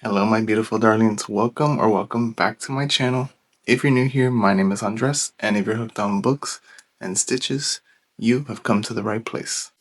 Hello my beautiful darlings, welcome back to my channel. If you're new here, my name is Andres, and if you're hooked on books and stitches, you have come to the right place.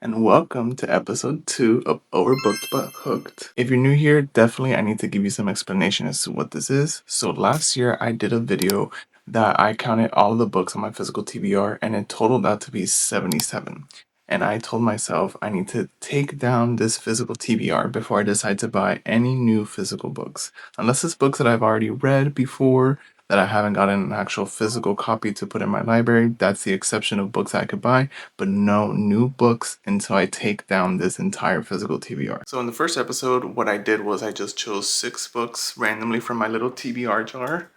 And welcome to episode 2 of Overbooked but Hooked. If you're new here, definitely I need to give you some explanation as to what this is. So last year I did a video that I counted all of the books on my physical TBR and it totaled out to be 77. And I told myself I need to take down this physical TBR before I decide to buy any new physical books. Unless it's books that I've already read before, that I haven't gotten an actual physical copy to put in my library. That's the exception of books I could buy, but no new books until I take down this entire physical TBR. So in the first episode, what I did was I just chose 6 books randomly from my little TBR jar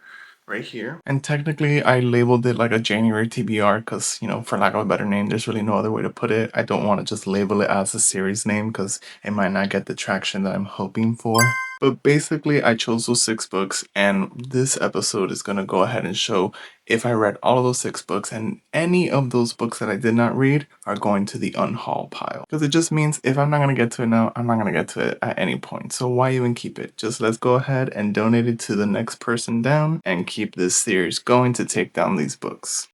right here. And technically I labeled it like a January TBR because, for lack of a better name, there's really no other way to put it. I don't want to just label it as a series name because it might not get the traction that I'm hoping for. But basically I chose those 6 books, and this episode is going to go ahead and show if I read all of those 6 books, and any of those books that I did not read are going to the unhaul pile. Because it just means if I'm not going to get to it now, I'm not going to get to it at any point. So why even keep it? Just let's go ahead and donate it to the next person down and keep this series going to take down these books.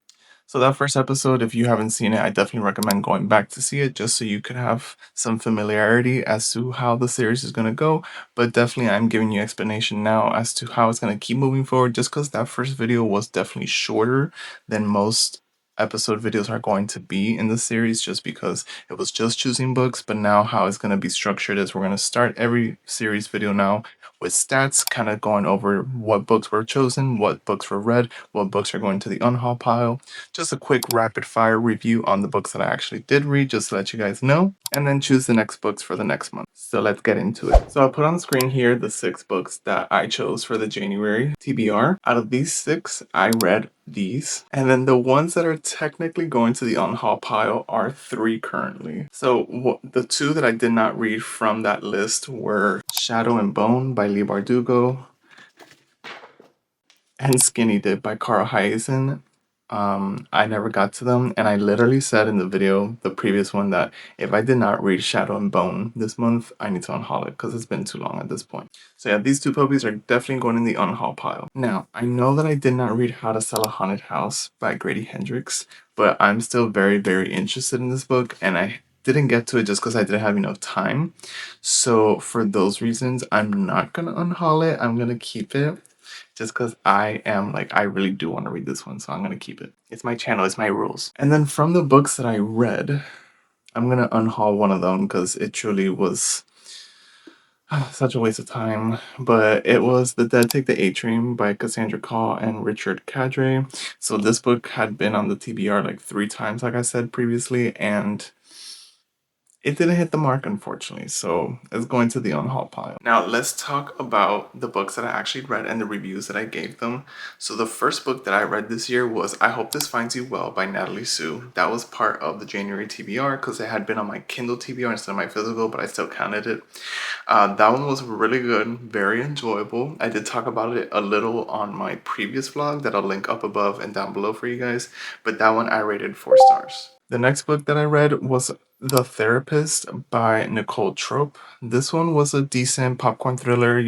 So that first episode, if you haven't seen it, I definitely recommend going back to see it just so you could have some familiarity as to how the series is going to go. But definitely I'm giving you explanation now as to how it's going to keep moving forward, just because that first video was definitely shorter than most episode videos are going to be in the series, just because it was just choosing books. But now how it's going to be structured is we're going to start every series video now with stats, kind of going over what books were chosen, what books were read, what books are going to the unhaul pile. Just a quick rapid fire review on the books that I actually did read, just to let you guys know, and then choose the next books for the next month. So let's get into it. So I'll put on the screen here the 6 books that I chose for the January TBR. Out of these 6, I read these, and then the ones that are technically going to the unhaul pile are 3 currently. So the 2 that I did not read from that list were Shadow and Bone by Lee Bardugo and Skinny Dip by Carl Hiaasen. I never got to them, and I literally said in the video, the previous one, that if I did not read Shadow and Bone this month, I need to unhaul it because it's been too long at this point. So yeah, these 2 puppies are definitely going in the unhaul pile. Now, I know that I did not read How to Sell a Haunted House by Grady Hendrix, but I'm still very, very interested in this book, and I didn't get to it just because I didn't have enough time. So for those reasons, I'm not gonna unhaul it. I'm gonna keep it. Just because I really do want to read this one, so I'm going to keep it. It's my channel, it's my rules. And then from the books that I read, I'm going to unhaul one of them because it truly was such a waste of time. But it was The Dead Take the A-Train by Cassandra Call and Richard Cadre. So this book had been on the TBR like 3 times, like I said previously, and it didn't hit the mark, unfortunately, so it's going to the unhaul pile. Now, let's talk about the books that I actually read and the reviews that I gave them. So the first book that I read this year was I Hope This Finds You Well by Natalie Sue. That was part of the January TBR because it had been on my Kindle TBR instead of my physical, but I still counted it. That one was really good, very enjoyable. I did talk about it a little on my previous vlog that I'll link up above and down below for you guys, but that one I rated 4 stars. The next book that I read was The Therapist by Nicole Trope. This one was a decent popcorn thriller,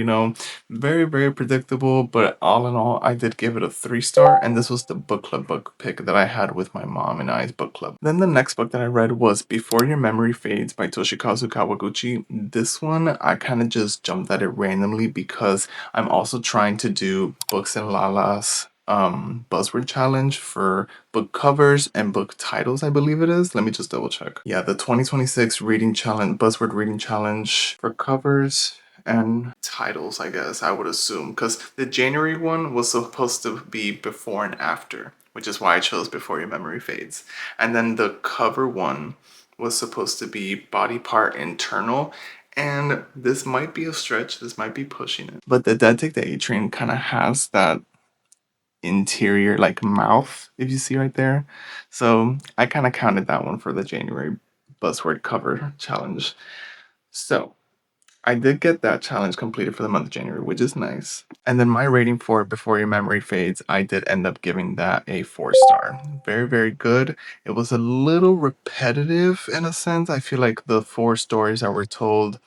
very, very predictable, but all in all, I did give it a 3 star, and this was the book club book pick that I had with my mom and I's book club. Then the next book that I read was Before Your Memory Fades by Toshikazu Kawaguchi. This one, I kind of just jumped at it randomly because I'm also trying to do Books and Lala's buzzword challenge for book covers and book titles, I believe it is. Let me just double check. Yeah, the 2026 reading challenge, buzzword reading challenge for covers and titles, I guess, I would assume, because the January one was supposed to be before and after, which is why I chose Before Your Memory Fades. And then the cover one was supposed to be Body Part Internal, and this might be a stretch, this might be pushing it. But The Dead Take the A-Train kind of has that interior like mouth, if you see right there, so I kind of counted that one for the January buzzword cover challenge. So I did get that challenge completed for the month of January, which is nice. And then my rating for Before Your Memory Fades, I did end up giving that a 4 star. Very, very good. It was a little repetitive in a sense. I feel like the four stories that were told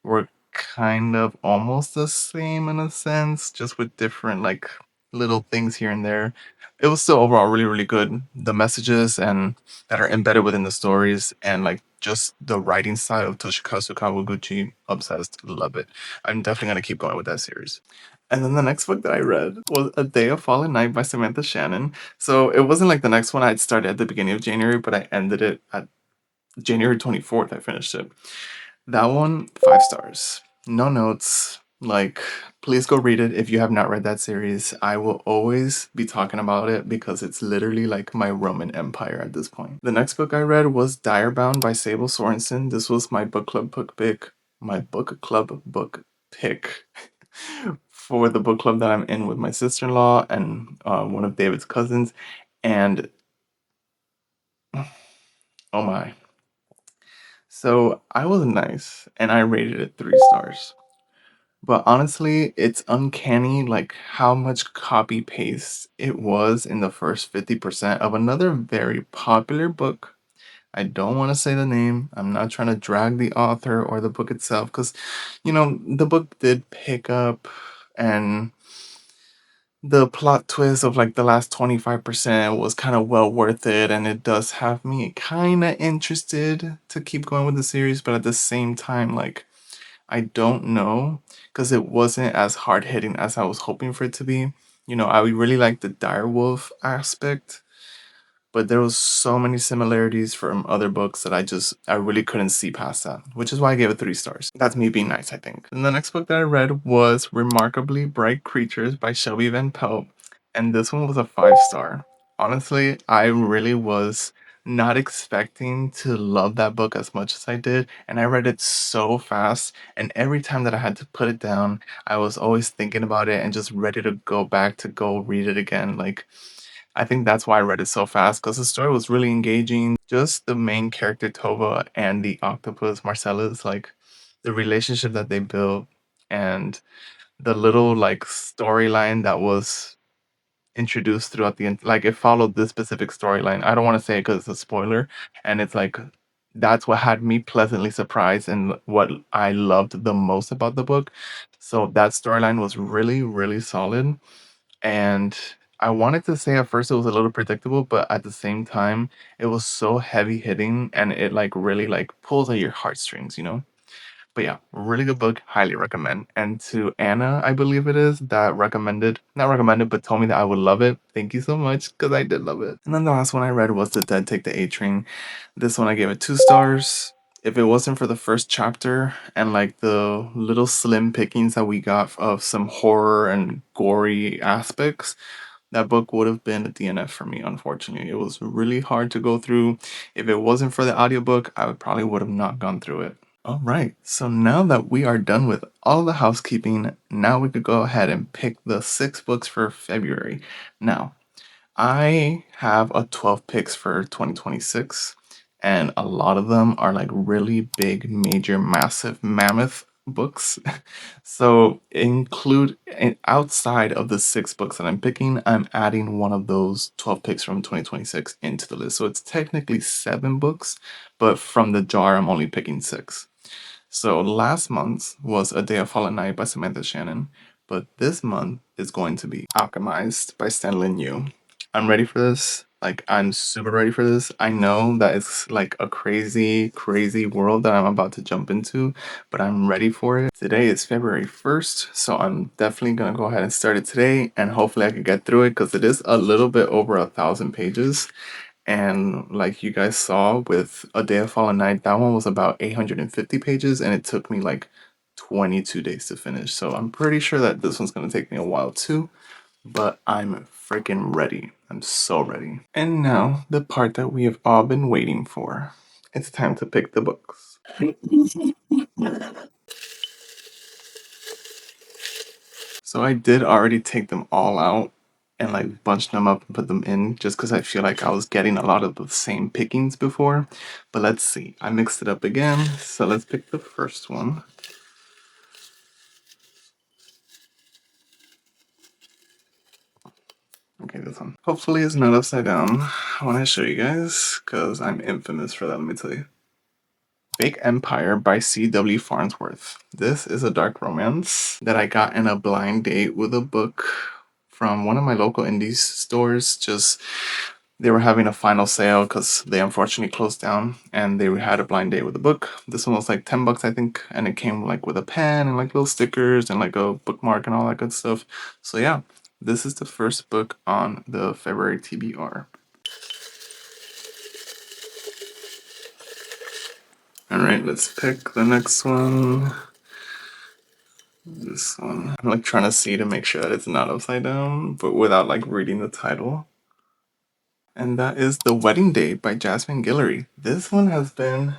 were kind of almost the same in a sense, just with different like little things here and there. It was still overall really, really good. The messages and that are embedded within the stories and like just the writing style of Toshikazu Kawaguchi, obsessed, love it. I'm definitely gonna keep going with that series. And then the next book that I read was A Day of Fallen Night by Samantha Shannon. So it wasn't like the next one I'd started at the beginning of January, but I ended it at January 24th. I finished it. That one, 5 stars. No notes. Like, please go read it if you have not read that series. I will always be talking about it because it's literally like my Roman Empire at this point. The next book I read was Direbound by Sable Sorensen. This was my book club book pick. My book club book pick for the book club that I'm in with my sister-in-law and one of David's cousins. And oh my. So I was nice and I rated it 3 stars. But honestly, it's uncanny like how much copy paste it was in the first 50% of another very popular book. I don't want to say the name. I'm not trying to drag the author or the book itself because, the book did pick up and the plot twist of like the last 25% was kind of well worth it. And it does have me kind of interested to keep going with the series. But at the same time, like, I don't know because it wasn't as hard hitting as I was hoping for it to be. I really like the direwolf aspect, but there was so many similarities from other books that I really couldn't see past that, which is why I gave it 3 stars. That's me being nice, I think. And the next book that I read was Remarkably Bright Creatures by Shelby Van Pelt, and this one was a 5 star. Honestly, I really was not expecting to love that book as much as I did, and I read it so fast, and every time that I had to put it down, I was always thinking about it and just ready to go back to go read it again. Like, I think that's why I read it so fast because the story was really engaging. Just the main character Tova and the octopus Marcellus, like the relationship that they built and the little like storyline that was introduced throughout like it followed this specific storyline. I don't want to say it because it's a spoiler, and it's like that's what had me pleasantly surprised and what I loved the most about the book. So that storyline was really, really solid. And I wanted to say at first it was a little predictable, but at the same time, it was so heavy hitting and it like really like pulls at your heartstrings. But yeah, really good book, highly recommend. And to Anna, I believe it is, that not recommended, but told me that I would love it. Thank you so much, because I did love it. And then the last one I read was The Dead Take the A Train. This one I gave it 2 stars. If it wasn't for the first chapter and like the little slim pickings that we got of some horror and gory aspects, that book would have been a DNF for me, unfortunately. It was really hard to go through. If it wasn't for the audiobook, I probably would have not gone through it. All right, so now that we are done with all the housekeeping, now we could go ahead and pick the 6 books for February. Now, I have a 12 picks for 2026, and a lot of them are like really big, major, massive, mammoth books. So outside of the 6 books that I'm picking, I'm adding one of those 12 picks from 2026 into the list. So it's technically 7 books, but from the jar, I'm only picking 6. So last month was A Day of Fallen Night by Samantha Shannon, but this month is going to be Alchemized by Stanlin Yu. I'm ready for this. Like, I'm super ready for this. I know that it's like a crazy, crazy world that I'm about to jump into, but I'm ready for it. Today is February 1st, so I'm definitely gonna go ahead and start it today, and hopefully I can get through it because it is a little bit over 1,000 pages. And like you guys saw with A Day of Fallen Night, that one was about 850 pages, and it took me like 22 days to finish. So I'm pretty sure that this one's gonna take me a while too, but I'm freaking ready. I'm so ready. And now, the part that we have all been waiting for. It's time to pick the books. So I did already take them all out and like bunch them up and put them in just because I feel like I was getting a lot of the same pickings before. But let's see. I mixed it up again. So let's pick the first one. this one. Hopefully it's not upside down when I show you guys, because I'm infamous for that, let me tell you. Fake Empire by C.W. Farnsworth. This is a dark romance that I got in a blind date with a book from one of my local indie stores. They were having a final sale because they unfortunately closed down, and they had a blind date with a book. This one was like $10, I think, and it came like with a pen and like little stickers and like a bookmark and all that good stuff. So yeah, this is the first book on the February TBR. Alright, let's pick the next one. This one. I'm like trying to see to make sure that it's not upside down, but without like reading the title. And that is The Wedding Date by Jasmine Guillory. This one has been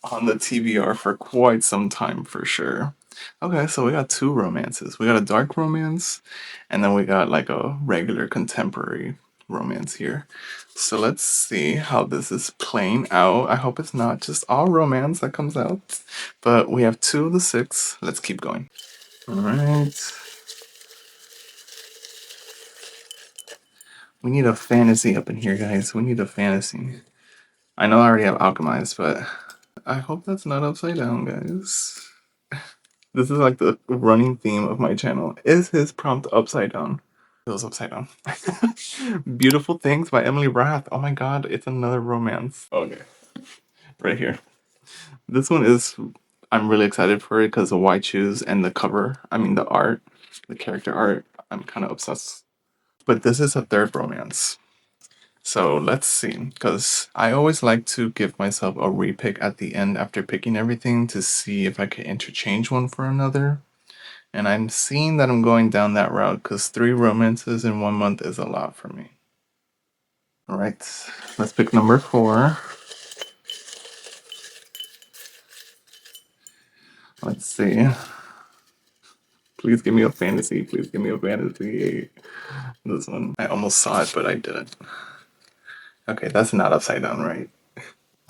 on the TBR for quite some time for sure. Okay, so we got two romances. We got a dark romance, and then we got like a regular contemporary romance here. So let's see how this is playing out. I hope it's not just all romance that comes out. But we have 2 of the 6. Let's keep going. Alright. We need a fantasy up in here, guys. We need a fantasy. I know I already have Alchemized, but I hope that's not upside down, guys. This is like the running theme of my channel. Is his prompt upside down? It was upside down. Beautiful Things by Emily Rath. Oh my god, it's another romance. Okay. Right here. This one is, I'm really excited for it because of why choose and the cover. I mean the art, the character art. I'm kind of obsessed. But this is a third romance. So let's see, because I always like to give myself a repick at the end after picking everything to see if I could interchange one for another. And I'm seeing that I'm going down that route because 3 romances in 1 month is a lot for me. Alright, let's pick number 4. Let's see. Please give me a fantasy. Please give me a fantasy. This one. I almost saw it, but I didn't. Okay, that's not upside down, right?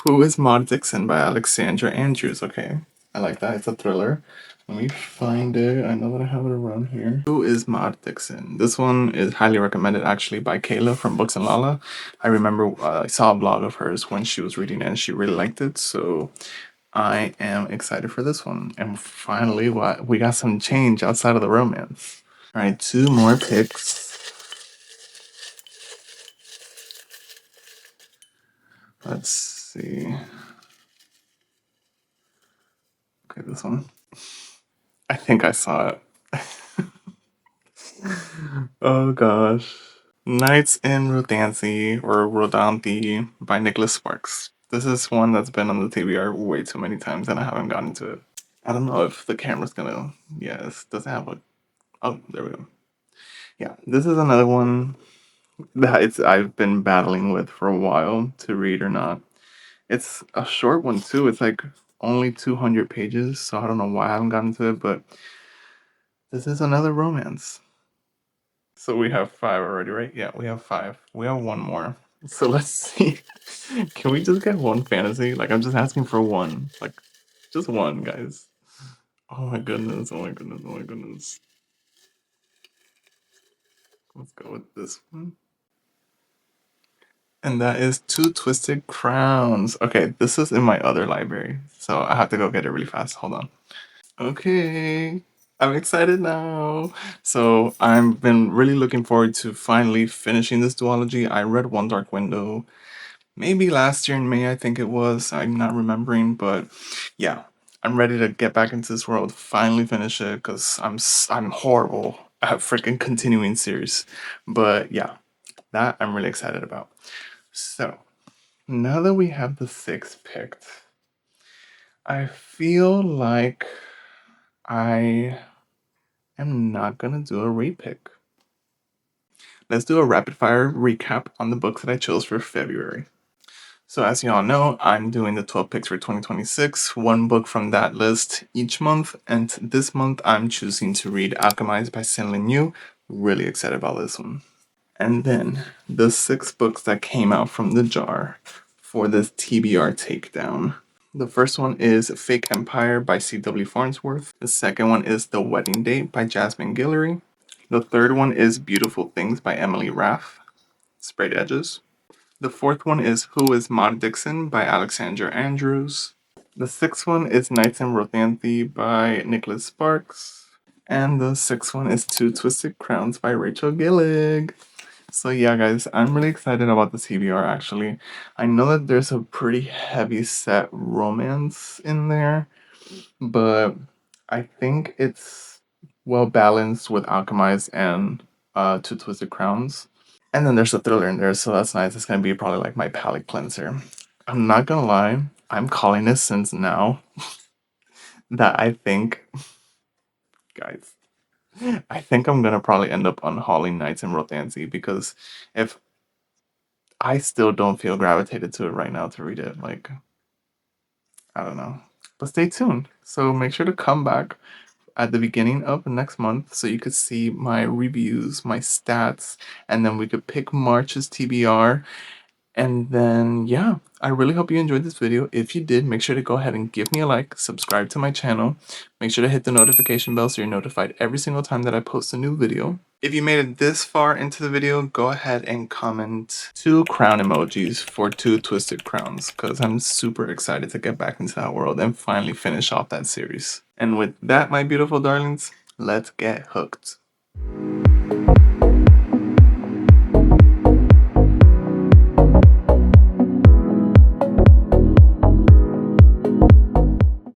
Who is Maud Dixon by Alexandra Andrews? Okay, I like that. It's a thriller. Let me find it. I know that I have it around here. Who is Maud Dixon? This one is highly recommended actually by Kayla from Books and Lala. I remember I saw a blog of hers when she was reading it and she really liked it. So I am excited for this one. And finally, we got some change outside of the romance. All right, 2 more picks. Let's see. Okay, this one. I think I saw it. Oh gosh. Nights in Rodanthe or Rodanthe by Nicholas Sparks. This is one that's been on the TBR way too many times and I haven't gotten to it. I don't know if the camera's gonna. Yes, does it have a. Oh, there we go. Yeah, this is another one that I've been battling with for a while to read or not. It's a short one too. It's like only 200 pages, so I don't know why I haven't gotten to it, but this is another romance. So we have 5 already, right? Yeah, we have 5. We have 1 more. So let's see. Can we just get 1 fantasy? Like, I'm just asking for 1. Like, just 1, guys. Oh my goodness. Oh my goodness. Oh my goodness. Let's go with this one. And that is 2 Twisted Crowns. Okay, this is in my other library. So I have to go get it really fast. Hold on. Okay. I'm excited now. So I've been really looking forward to finally finishing this duology. I read One Dark Window maybe last year in May, I think it was. I'm not remembering, but yeah, I'm ready to get back into this world, finally finish it, because I'm horrible at freaking continuing series. But yeah, that I'm really excited about. So now that we have the 6 picked, I feel like I am not gonna do a repick. Let's do a rapid fire recap on the books that I chose for February. So as you all know, I'm doing the 12 picks for 2026, 1 book from that list each month, and this month I'm choosing to read Alchemized by Sin Yu. Really excited about this one. And then the 6 books that came out from the jar for this TBR takedown. The first one is Fake Empire by C.W. Farnsworth. The second one is The Wedding Date by Jasmine Guillory. The third one is Beautiful Things by Emily Rath. sprayed edges. The fourth one is Who is Maud Dixon by Alexandra Andrews. The sixth one is Nights in Rothanthi by Nicholas Sparks. And the sixth one is Two Twisted Crowns by Rachel Gillig. So yeah, guys, I'm really excited about the TBR actually. I know that there's a pretty heavy set romance in there, but I think it's well balanced with Alchemized and Two Twisted Crowns. And then there's a thriller in there, so that's nice. It's gonna be probably like my palate cleanser. I'm not gonna lie, I'm calling this since now that I think, guys, I think I'm gonna probably end up unhauling Nights in Rothanzi because if I still don't feel gravitated to it right now to read it, like, I don't know. But stay tuned. So make sure to come back at the beginning of next month so you could see my reviews, my stats, and then we could pick March's TBR. And then, yeah, I really hope you enjoyed this video. If you did, make sure to go ahead and give me a like, subscribe to my channel. Make sure to hit the notification bell so you're notified every single time that I post a new video. If you made it this far into the video, go ahead and comment 2 crown emojis for Two Twisted Crowns because I'm super excited to get back into that world and finally finish off that series. And with that, my beautiful darlings, let's get hooked.